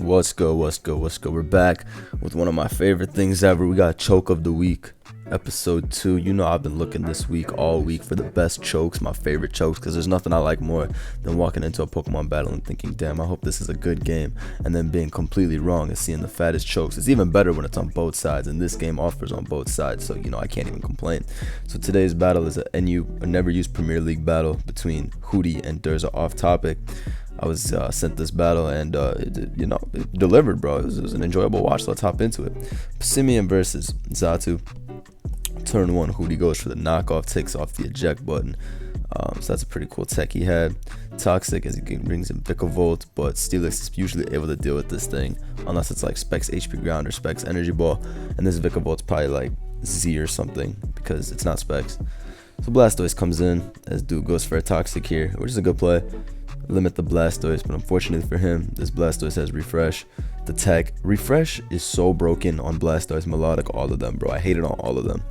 What's good? What's good? What's good? We're back with one of my favorite things ever. We got Choke of the Week, episode 2. You know I've been looking this week, all week, for the best chokes, my favorite chokes, because there's nothing I like more than walking into a Pokemon battle and thinking, damn, I hope this is a good game, and then being completely wrong and seeing the fattest chokes. It's even better when it's on both sides, and this game offers on both sides, so I can't even complain. So today's battle is a never used Premier League battle between Hootie and Durza. Off topic, I was sent this battle, and it delivered, bro. It was an enjoyable watch. Let's hop into it. Pissimian versus Xatu. Turn 1, Hootie goes for the knockoff, takes off the eject button. So that's a pretty cool tech he had. Toxic, as he brings in Vikavolt, but Steelix is usually able to deal with this thing, unless it's like Specs HP Ground or Specs Energy Ball. And this Vikavolt's probably like Z or something, because it's not Specs. So Blastoise comes in, as dude goes for a Toxic here, which is a good play. Limit the Blastoise, but unfortunately for him, this Blastoise has Refresh. The tech Refresh is so broken on Blastoise, Melodic, all of them, bro. I hate it on all of them.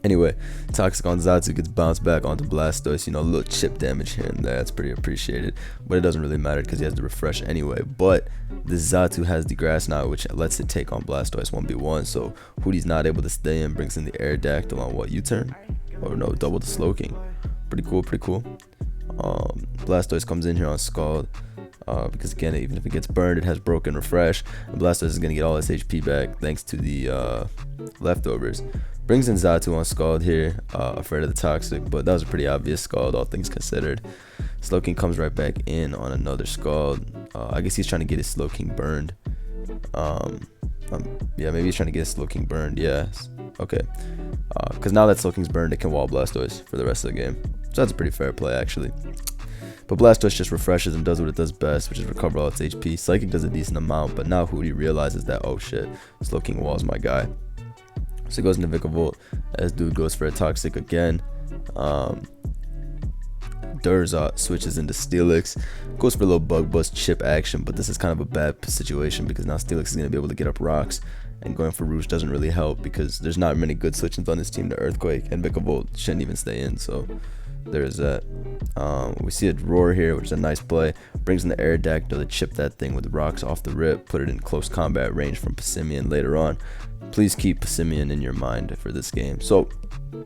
Anyway, Toxic on Xatu gets bounced back onto Blastoise. A little chip damage here and there. That's pretty appreciated, but it doesn't really matter because he has the Refresh anyway. But the Xatu has the Grass Knot, which lets it take on Blastoise 1v1. So Hootie's not able to stay in, brings in the Aerodactyl on what, U-turn? Or no, double the Slowking. Pretty cool, pretty cool. Blastoise comes in here on Scald, because again, even if it gets burned, it has broken Refresh, and Blastoise is going to get all its HP back thanks to the leftovers. Brings in Xatu on Scald here, afraid of the Toxic, but that was a pretty obvious Scald, all things considered. Slowking comes right back in on another Scald. I guess he's trying to get his Slowking burned. Yeah, maybe he's trying to get his Slowking burned. Yes. Okay. Because now that Slowking's burned, it can wall Blastoise for the rest of the game. So that's a pretty fair play, actually. But Blastoise just refreshes and does what it does best, which is recover all its HP. Psychic does a decent amount, but now Hootie realizes that, oh shit, Slowking walls my guy. So he goes into Vikavolt, as dude goes for a Toxic again. Durza switches into Steelix, goes for a little Bug Buzz chip action, but this is kind of a bad situation because now Steelix is going to be able to get up rocks, and going for Roost doesn't really help because there's not many good switch-ins on this team to Earthquake, and Vikavolt shouldn't even stay in, so there's that. We see a Roar here, which is a nice play. Brings in the Aerodactyl to chip that thing with rocks off the rip, put it in close combat range from Pissimian later on. Please keep Pissimian in your mind for this game. So,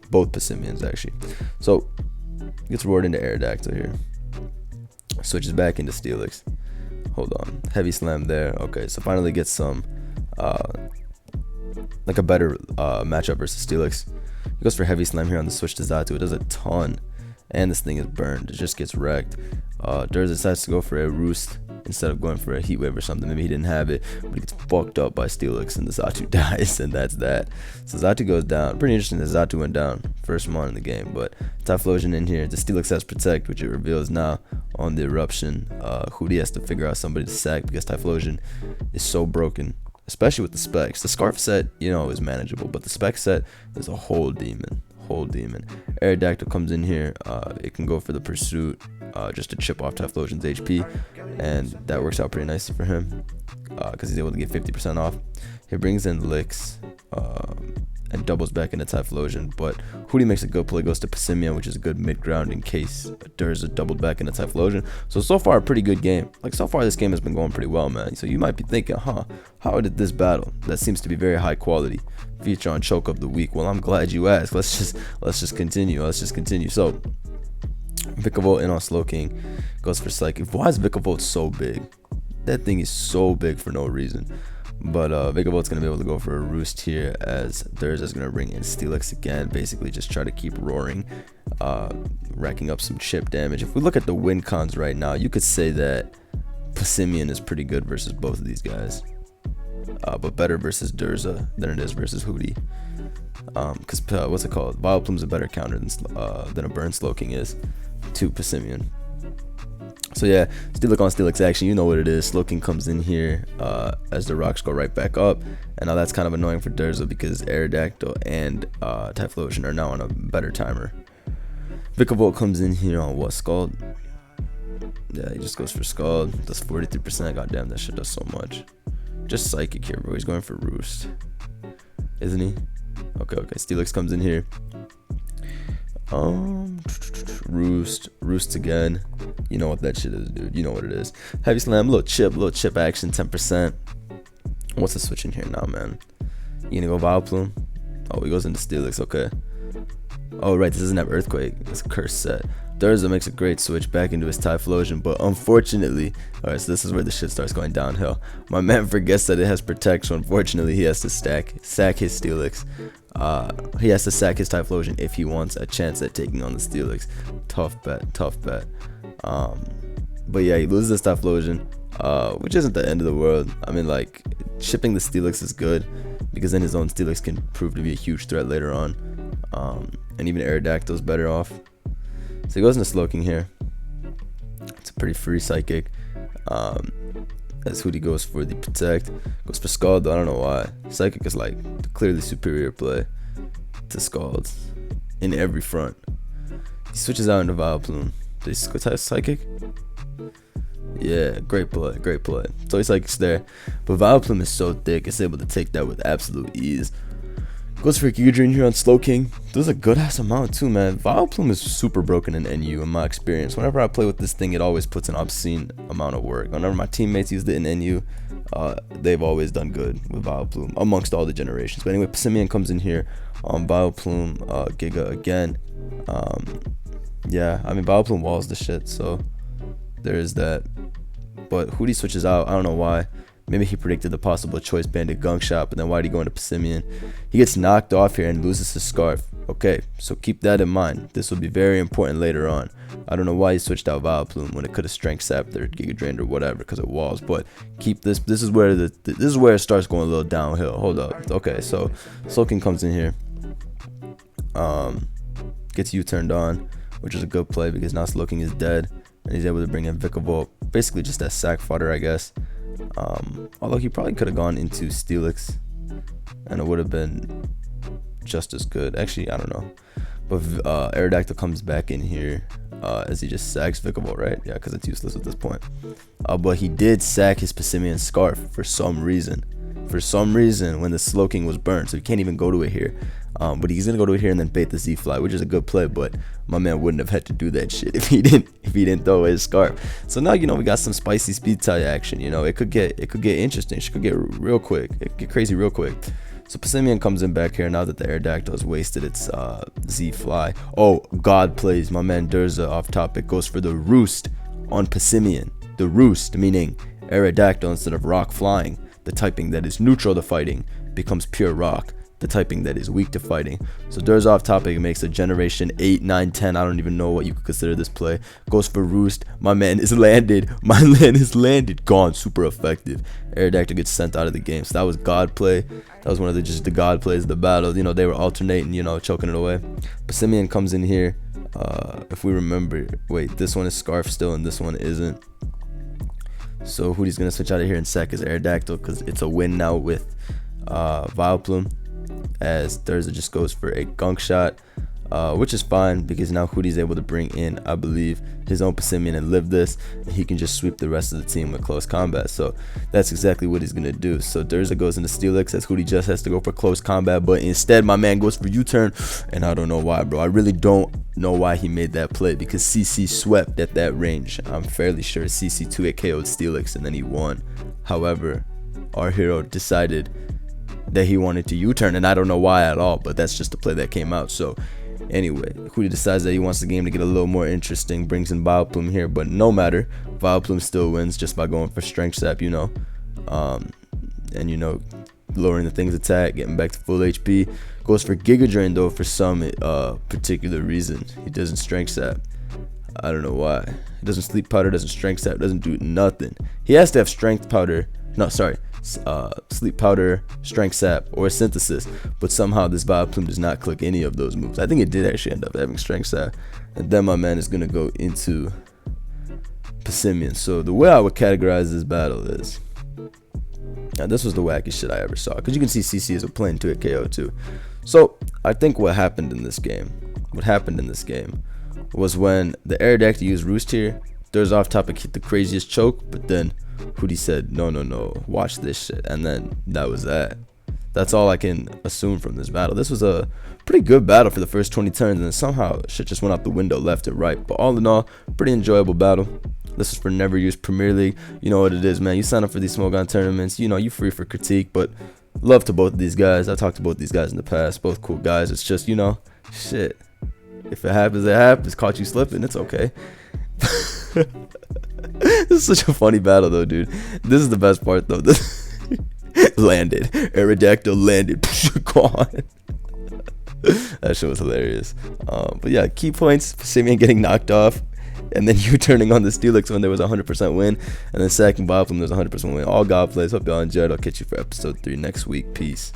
both Pissimians actually. So, gets roared into Aerodactyl here. Switches back into Steelix. Hold on. Heavy Slam there. Okay, so finally gets some, like a better matchup versus Steelix. He goes for Heavy Slam here on the switch to Xatu. It does a ton. And this thing is burned. It just gets wrecked. Durza decides to go for a Roost instead of going for a Heat Wave or something. Maybe he didn't have it, but he gets fucked up by Steelix, and the Xatu dies, and that's that. So Xatu goes down. Pretty interesting that Xatu went down first Mon in the game, but Typhlosion in here. The Steelix has Protect, which it reveals now on the Eruption. Hootie has to figure out somebody to sack because Typhlosion is so broken, especially with the Specs. The Scarf set, is manageable, but the Spec set is a whole demon. Aerodactyl comes in here. It can go for the Pursuit, just to chip off Typhlosion's HP, and that works out pretty nicely for him because he's able to get 50% off. He brings in Licks and doubles back into Typhlosion, but Hootie makes a good play, goes to Pissimian, which is a good mid-ground in case Durza doubled back into Typhlosion. So far a pretty good game. So far this game has been going pretty well, man. So you might be thinking, how did this battle that seems to be very high quality feature on Choke of the Week? Well, I'm glad you asked. Let's just continue. So Vikavolt in on Slowking, goes for Psychic. Why is Vikavolt so big? That thing is so big for no reason. But Vikavolt's going to be able to go for a Roost here, as Durza's going to bring in Steelix again, basically just try to keep roaring, racking up some chip damage. If we look at the win cons right now, you could say that Pissimian is pretty good versus both of these guys, but better versus Durza than it is versus Hootie. Because what's it called? Vileplume's a better counter than a Burn Slowking is to Pissimian. So yeah, Steelix on Steelix action, you know what it is. Slowking comes in here as the rocks go right back up, and now that's kind of annoying for Durza because Aerodactyl and Typhlosion are now on a better timer. Vikavolt comes in here on what, Scald? Yeah, he just goes for Scald, does 43%. Goddamn, that shit does so much. Just Psychic here, bro. He's going for Roost, isn't he? Okay. Steelix comes in here. roost, roost again. You know what that shit is, dude. You know what it is. Heavy slam, little chip action, 10%. What's the switch in here now, man? You gonna go Vile Plume? Oh, he goes into Steelix, okay. Oh, right, this doesn't have Earthquake. It's a cursed set. Durza makes a great switch back into his Typhlosion, but unfortunately, alright, so this is where the shit starts going downhill. My man forgets that it has Protect, so unfortunately he has to sack his Steelix. He has to sack his Typhlosion if he wants a chance at taking on the Steelix. Tough bet, tough bet. But yeah, he loses this Typhlosion, which isn't the end of the world. I mean, like, shipping the Steelix is good, because then his own Steelix can prove to be a huge threat later on. And even Aerodactyl's better off. So he goes into Slowking here. It's a pretty free Psychic. As Hootie goes for the Protect. Goes for Scald, though I don't know why. Psychic is like the clearly superior play to Scald in every front. He switches out into Vile Plume. Did he go Psychic? Yeah, great play, great play. So he's Psychic's there. But Vile Plume is so thick, it's able to take that with absolute ease. Goes for Giga Drain here on Slowking. Does a good ass amount too, man. Vile Plume is super broken in NU in my experience. Whenever I play with this thing, it always puts an obscene amount of work. Whenever my teammates used it in NU, they've always done good with Vile Plume amongst all the generations. But anyway, Passimian comes in here on Vile Plume, Giga again. Yeah, I mean, Vile Plume walls the shit, so there is that. But Hootie switches out. I don't know why. Maybe he predicted the possible Choice Banded Gunk Shot, but then why'd he go into Passimian? He gets knocked off here and loses his Scarf. Okay, so keep that in mind. This will be very important later on. I don't know why he switched out Vile Plume when it could have Strength Sapped or Giga Drained or whatever because it walls. But keep this. This is where it starts going a little downhill. Hold up. Okay, so Slowking comes in here. Gets U-turned on, which is a good play because now Slowking is dead and he's able to bring in Vikavolt. Basically just that sack fodder, I guess. Although he probably could have gone into Steelix and it would have been just as good. Actually, I don't know. But Aerodactyl comes back in here as he just sacks Vikavolt, right? Yeah, because it's useless at this point. But he did sack his Passimian Scarf for some reason. For some reason, when the Slowking was burned, so he can't even go to it here. But he's gonna go to it here and then bait the Z-Fly, which is a good play. But my man wouldn't have had to do that shit if he didn't throw away his Scarf. So now we got some spicy speed tie action. It could get interesting. It could get real quick. It could get crazy real quick. So Passimian comes in back here now that the Aerodactyl has wasted its Z-Fly. Oh, God plays. My man Durza off topic goes for the Roost on Passimian. The Roost meaning Aerodactyl instead of Rock Flying. The typing that is neutral to fighting becomes pure rock. The typing that is weak to fighting. So Durza off topic makes a generation 8, 9, 10. I don't even know what you could consider this play. Goes for Roost. My man is landed. My man is landed. Gone. Super effective. Aerodactyl gets sent out of the game. So that was God play. That was one of the God plays of the battle. They were alternating, choking it away. Passimian comes in here. If we remember, wait, this one is Scarf still and this one isn't. So Hootie's gonna switch out of here and sack his Aerodactyl because it's a win now with Vile Plume, as Durza just goes for a Gunk Shot, which is fine because now Hootie's able to bring in, I believe, his own Passimian and live this, and he can just sweep the rest of the team with close combat. So that's exactly what he's gonna do. So Durza goes into Steelix as Hootie just has to go for close combat, but instead my man goes for U-turn, and I don't know why, bro. I really don't know why he made that play because CC swept at that range. I'm fairly sure CC 2-hit KO'd Steelix and then he won. However, our hero decided that he wanted to U-turn, and I don't know why at all, but that's just the play that came out. So anyway, Hootie decides that he wants the game to get a little more interesting, brings in Vile Plume here, but no matter, Vile Plume still wins just by going for Strength Sap, and lowering the thing's attack, getting back to full HP. Goes for Giga Drain though for some particular reason. He doesn't Strength Sap. I don't know why. He doesn't Sleep Powder, doesn't Strength Sap, doesn't do nothing. He has to have Strength Powder. No, sorry. Sleep Powder, Strength Sap, or Synthesis, but somehow this Vile Plume does not click any of those moves. I think it did actually end up having Strength Sap, and then my man is gonna go into Passimian. So the way I would categorize this battle is, now this was the wackest shit I ever saw, because you can see CC is a plain 2-hit KO too. So I think what happened in this game was when the Aerodactyl used Roost here, Durza off topic hit the craziest choke, but then Hootie said, no, watch this shit, and then that was that. That's all I can assume from this battle. This was a pretty good battle for the first 20 turns, and then somehow shit just went out the window left and right. But all in all, pretty enjoyable battle. This is for Never Use Premier League. You know what it is, man. You sign up for these Smogon tournaments. You know, you free for critique, but love to both of these guys. I talked to both these guys in the past. Both cool guys. It's just, you know, shit. If it happens, it happens. Caught you slipping. It's okay. This is such a funny battle, though, dude. This is the best part, though. Landed. Aerodactyl landed. Gone. That shit was hilarious. But yeah, key points: Simeon getting knocked off, and then you turning on the Steelix when there was a 100% win, and then second Bob when there was a 100% win. All God plays. Hope y'all enjoyed. I'll catch you for episode 3 next week. Peace.